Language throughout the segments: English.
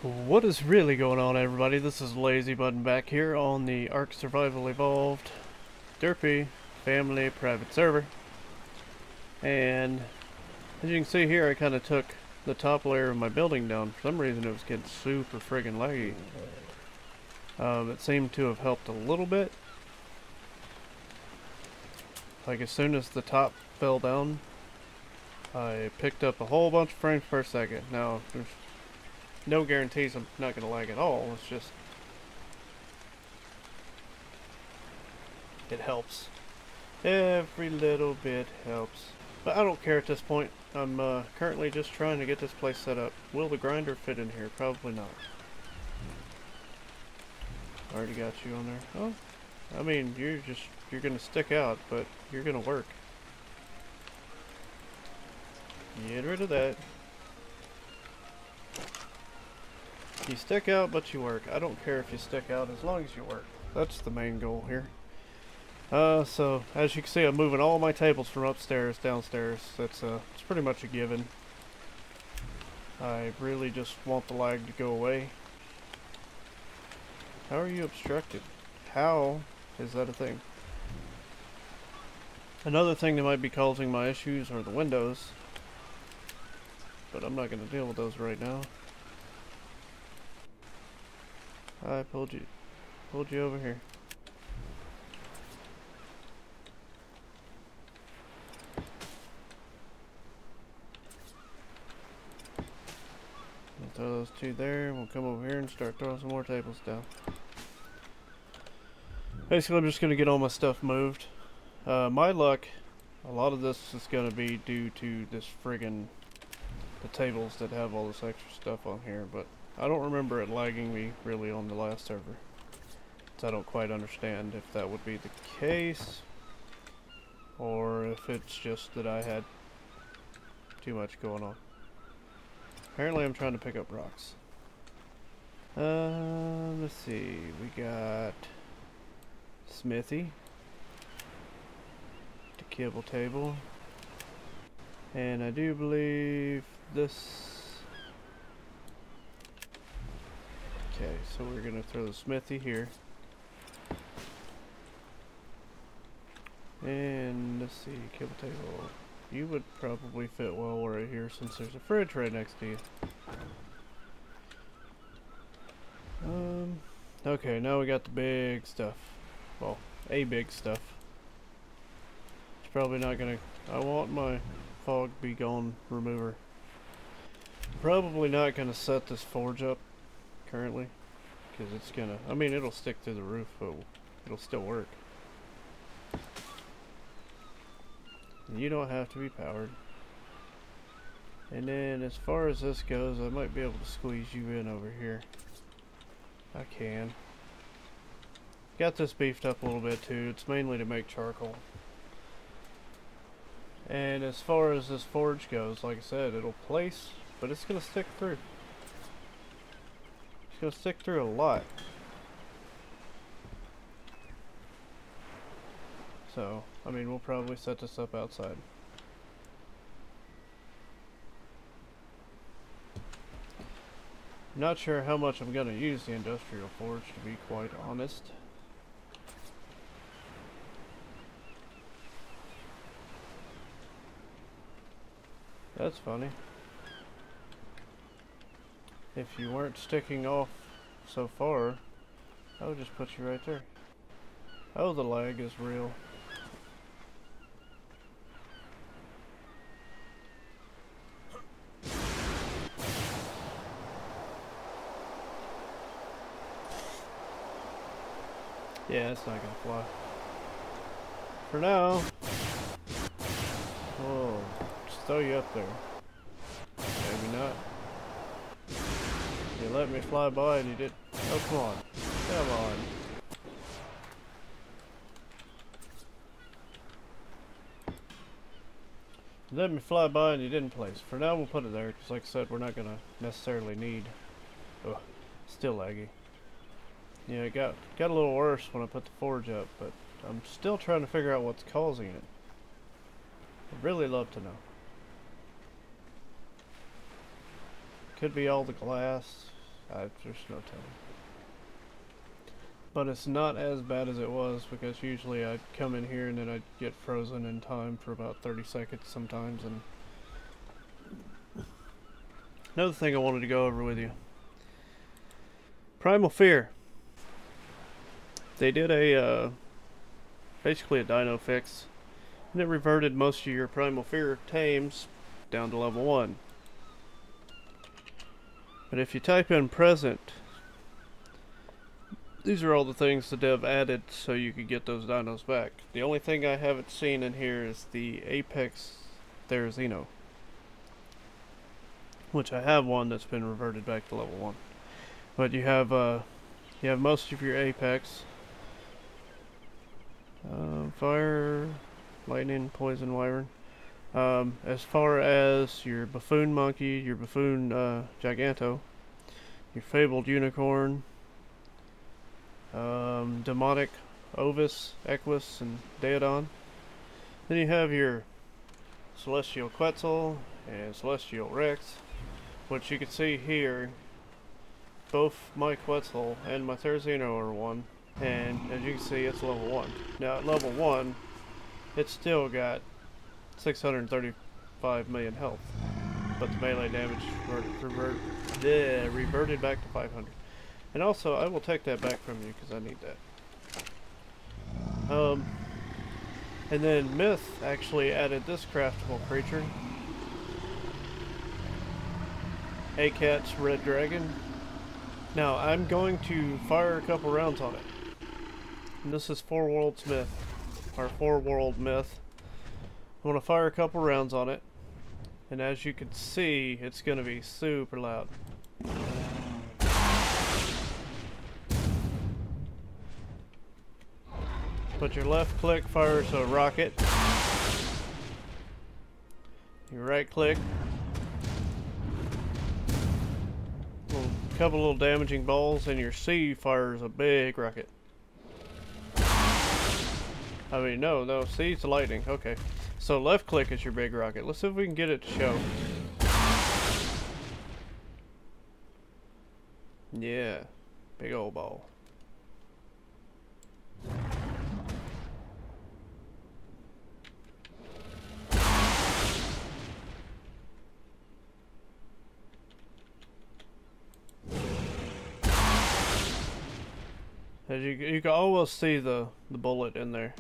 What is really going on, everybody? This is Lazybutton back here on the Ark Survival Evolved Derpy Family Private Server. And as you can see here, I kind of took the top layer of my building down. For some reason it was getting super friggin' laggy. It seemed to have helped a little bit. Like as soon as the top fell down, I picked up a whole bunch of frames per second. Now, there's no guarantees I'm not going to lag at all. It's just, it helps. Every little bit helps. But I don't care at this point. I'm currently just trying to get this place set up. Will the grinder fit in here? Probably not. Already got you on there. Oh, I mean, you're going to stick out, but you're going to work. Get rid of that. You stick out, but you work. I don't care if you stick out as long as you work. That's the main goal here. So as you can see, I'm moving all my tables from upstairs downstairs. It's pretty much a given. I really just want the lag to go away. How are you obstructed? How is that a thing? Another thing that might be causing my issues are the windows, but I'm not going to deal with those right now. I pulled you over here. We'll throw those two there. We'll come over here and start throwing some more tables down. Basically, I'm just going to get all my stuff moved. My luck, a lot of this is going to be due to this friggin' the tables that have all this extra stuff on here, but I don't remember it lagging me really on the last server. So I don't quite understand if that would be the case, or if it's just that I had too much going on. Apparently I'm trying to pick up rocks. Let's see, we got smithy, the kibble table, and I do believe this. Okay, so we're gonna throw the smithy here. And let's see, kibble table. You would probably fit well right here since there's a fridge right next to you. Okay, now we got the big stuff. Well, a big stuff. It's probably not gonna, I want my fog be gone remover. Probably not gonna set this forge up currently, because it's gonna, I mean, it'll stick through the roof, but it'll still work. And you don't have to be powered. And then as far as this goes, I might be able to squeeze you in over here. I can. Got this beefed up a little bit too. It's mainly to make charcoal. And as far as this forge goes, like I said, it'll place, but it's gonna stick through. It's gonna stick through a lot. So, I mean, we'll probably set this up outside. Not sure how much I'm gonna use the industrial forge, to be quite honest. That's funny. If you weren't sticking off so far, I would just put you right there. Oh, the lag is real. Yeah, it's not gonna fly. For now. Oh, just throw you up there. Maybe not. You let me fly by and you did. Oh, come on. Come on. You let me fly by and you didn't place. For now, we'll put it there, because like I said, we're not gonna necessarily need. Oh, still laggy. Yeah, it got a little worse when I put the forge up, but I'm still trying to figure out what's causing it. I'd really love to know. Could be all the glass. There's no telling. But it's not as bad as it was, because usually I'd come in here and then I'd get frozen in time for about 30 seconds sometimes. And another thing I wanted to go over with you. Primal Fear. They did a, basically a dino fix, and it reverted most of your Primal Fear tames down to level 1. But if you type in present, these are all the things the dev added so you could get those dinos back. The only thing I haven't seen in here is the Apex Therizino, which I have one that's been reverted back to level 1. But you have most of your Apex. Fire, lightning, poison, wyvern. As far as your buffoon monkey, your buffoon giganto, your fabled unicorn, demonic ovis, equus, and daedon. Then you have your celestial quetzal and celestial rex, which you can see here. Both my quetzal and my therizino are 1, and as you can see, it's level 1. Now at level 1, it's still got 635 million health, but the melee damage reverted back to 500. And also, I will take that back from you because I need that. And then Myth actually added this craftable creature, Akat's Red Dragon. Now I'm going to fire a couple rounds on it. And this is 4 Worlds Myth, or 4 World Myth. I'm going to fire a couple rounds on it, and as you can see, it's going to be super loud. But your left click fires a rocket. Your right click, couple little damaging balls, and your C fires a big rocket. I mean, no, C's the lightning. Okay. So left click is your big rocket. Let's see if we can get it to show. Yeah. Big old ball. As you can almost see the bullet in there.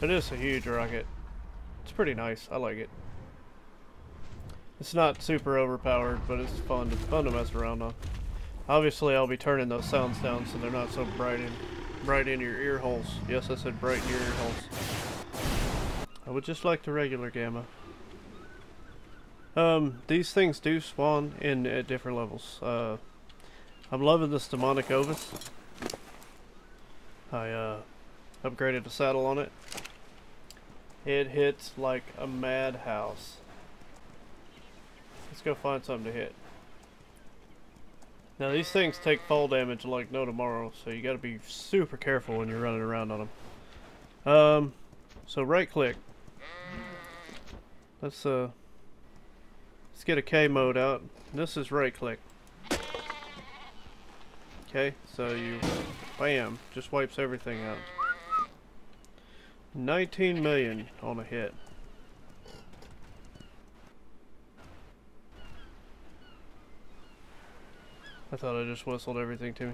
It is a huge rocket. It's pretty nice. I like it. It's not super overpowered, but it's fun to mess around on. Obviously, I'll be turning those sounds down so they're not so bright in your ear holes. Yes, I said bright in your ear holes. I would just like the regular gamma. These things do spawn in at different levels. I'm loving this demonic ovis. I upgraded the saddle on it. It hits like a madhouse. Let's go find something to hit. Now these things take fall damage like no tomorrow, so you gotta be super careful when you're running around on them. So right click. Let's get a K mode out. This is right click. Okay, so you, bam, just wipes everything out. 19 million on a hit. I thought I just whistled everything to me.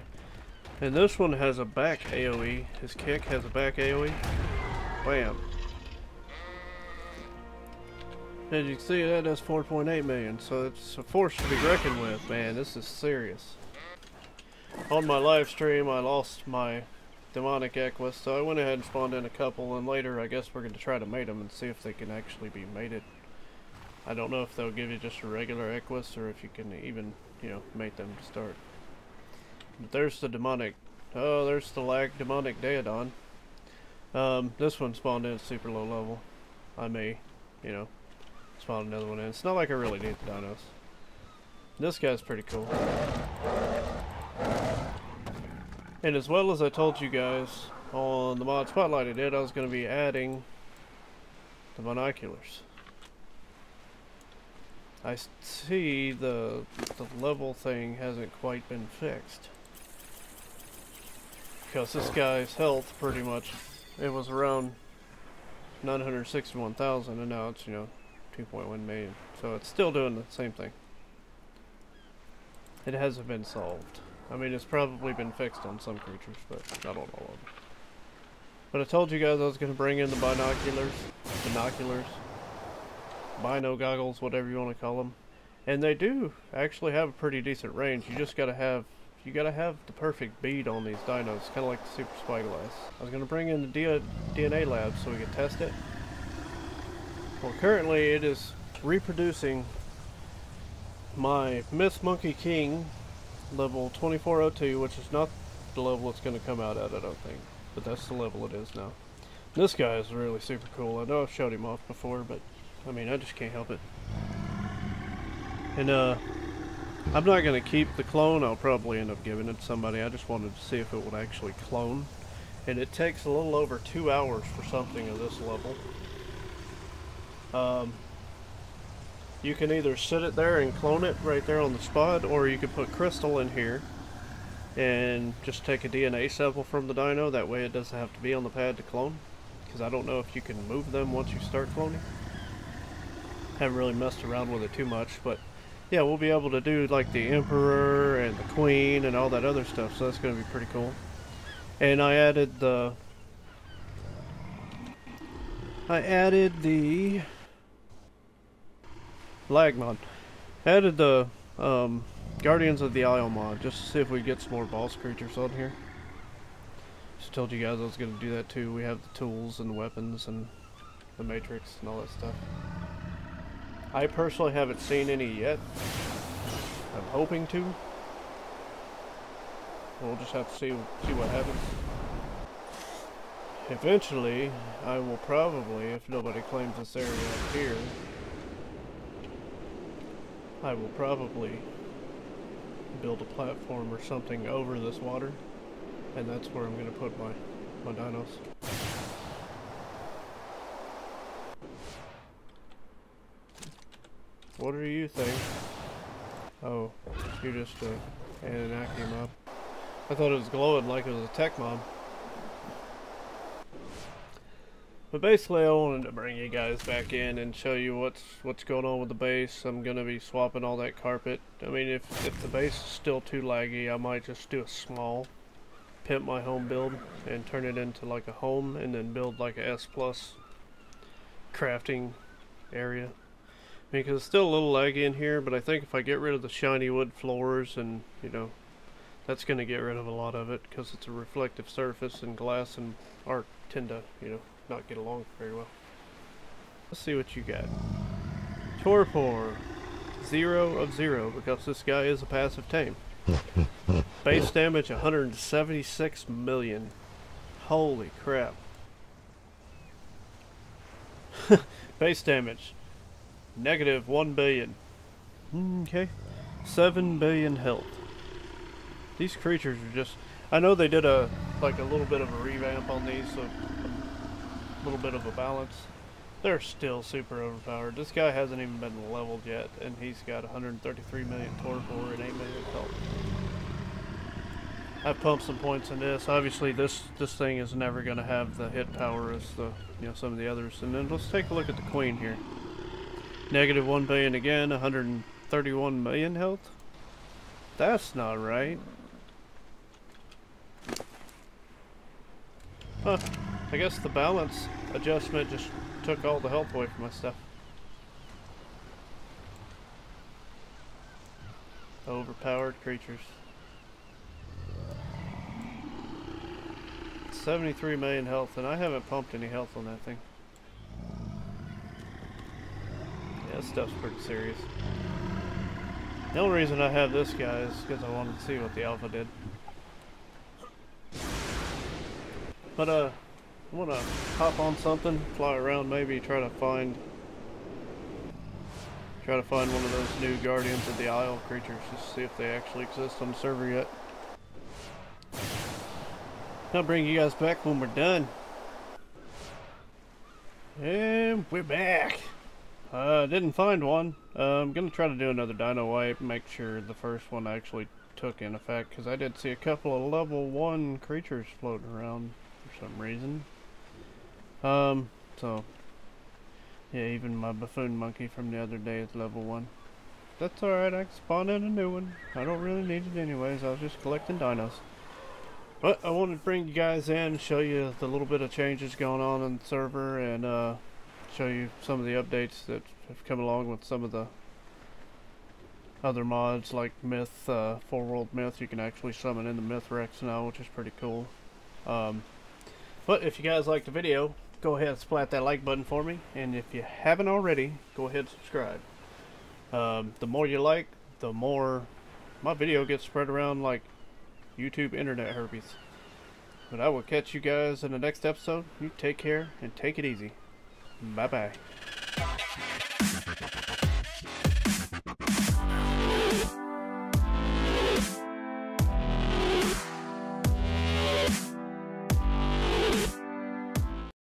And this one has a back AoE. His kick has a back AoE. Bam. As you can see, that does 4.8 million. So it's a force to be reckoned with, man. This is serious. On my live stream, I lost my demonic equus, so I went ahead and spawned in a couple, and later I guess we're going to try to mate them and see if they can actually be mated. I don't know if they'll give you just a regular equus or if you can even, you know, mate them to start. But there's the demonic. Oh, there's the demonic daedon. This one spawned in at super low level. I may, you know, spawn another one in. It's not like I really need the dinos. This guy's pretty cool. And as well as I told you guys on the mod spotlight I did, I was going to be adding the binoculars. I see the level thing hasn't quite been fixed. Because this guy's health pretty much, it was around 961,000 and now it's, you know, 2.1 million. So it's still doing the same thing. It hasn't been solved. I mean, it's probably been fixed on some creatures, but not on all of them. But I told you guys I was going to bring in the binoculars, bino goggles, whatever you want to call them. And they do actually have a pretty decent range. You just got to have the perfect bead on these dinos, kind of like the super spyglass. I was going to bring in the DNA lab so we could test it. Well, currently it is reproducing my Myth Monkey King level 2402, which is not the level it's going to come out at, I don't think. But that's the level it is now. This guy is really super cool. I know I've showed him off before, but I mean, I just can't help it. And I'm not going to keep the clone. I'll probably end up giving it to somebody. I just wanted to see if it would actually clone. And it takes a little over 2 hours for something of this level. You can either sit it there and clone it right there on the spot, or you can put crystal in here and just take a DNA sample from the dino. That way it doesn't have to be on the pad to clone, because I don't know if you can move them once you start cloning. Haven't really messed around with it too much, but yeah, we'll be able to do like the Emperor and the Queen and all that other stuff, so that's going to be pretty cool. And I added the lag mod. Added the Guardians of the Isle mod just to see if we get some more boss creatures on here. Just told you guys I was going to do that too. We have the tools and the weapons and the matrix and all that stuff. I personally haven't seen any yet. I'm hoping to. We'll just have to see what happens. Eventually, I will probably, if nobody claims this area up here, I will probably build a platform or something over this water, and that's where I'm going to put my dinos. What do you think? Oh, you just Anunnaki mob. I thought it was glowing like it was a tech mob. But basically I wanted to bring you guys back in and show you what's going on with the base. I'm going to be swapping all that carpet. I mean, if the base is still too laggy, I might just do a small pimp my home build and turn it into like a home, and then build like a S+ crafting area. Because it's still a little laggy in here, but I think if I get rid of the shiny wood floors, and you know, that's going to get rid of a lot of it, because it's a reflective surface, and glass and art tend to, you know, not get along very well. Let's see what you got. Torpor, 0 of 0, because this guy is a passive tame. Base damage 176 million. Holy crap. Base damage negative 1 billion. Okay. 7 billion health. These creatures are just, I know they did a little bit of a revamp on these, so a little bit of a balance. They're still super overpowered. This guy hasn't even been leveled yet, and he's got 133 million torpor and 8 million health. I've pumped some points in this. Obviously this thing is never going to have the hit power as the, you know, some of the others. And then let's take a look at the Queen here. Negative 1 billion again, 131 million health? That's not right. Huh. I guess the balance adjustment just took all the health away from my stuff. Overpowered creatures. 73 million health, and I haven't pumped any health on that thing. Yeah, this stuff's pretty serious. The only reason I have this guy is because I wanted to see what the alpha did. But I want to hop on something, fly around, maybe try to find one of those new Guardians of the Isle creatures, just to see if they actually exist on the server yet. I'll bring you guys back when we're done. And we're back. Didn't find one. I'm gonna try to do another dino wipe, make sure the first one actually took in effect, because I did see a couple of level 1 creatures floating around for some reason. So yeah, even my buffoon monkey from the other day is level 1. That's alright, I can spawn in a new one. I don't really need it anyways, I was just collecting dinos. But I wanted to bring you guys in, show you the little bit of changes going on the server, and show you some of the updates that have come along with some of the other mods, like Myth, 4-World Myth. You can actually summon in the Myth Rex now, which is pretty cool. But if you guys liked the video, go ahead and splat that like button for me, and if you haven't already, go ahead and subscribe. The more you like, the more my video gets spread around like YouTube internet herpes. But I will catch you guys in the next episode. You take care and take it easy. Bye bye.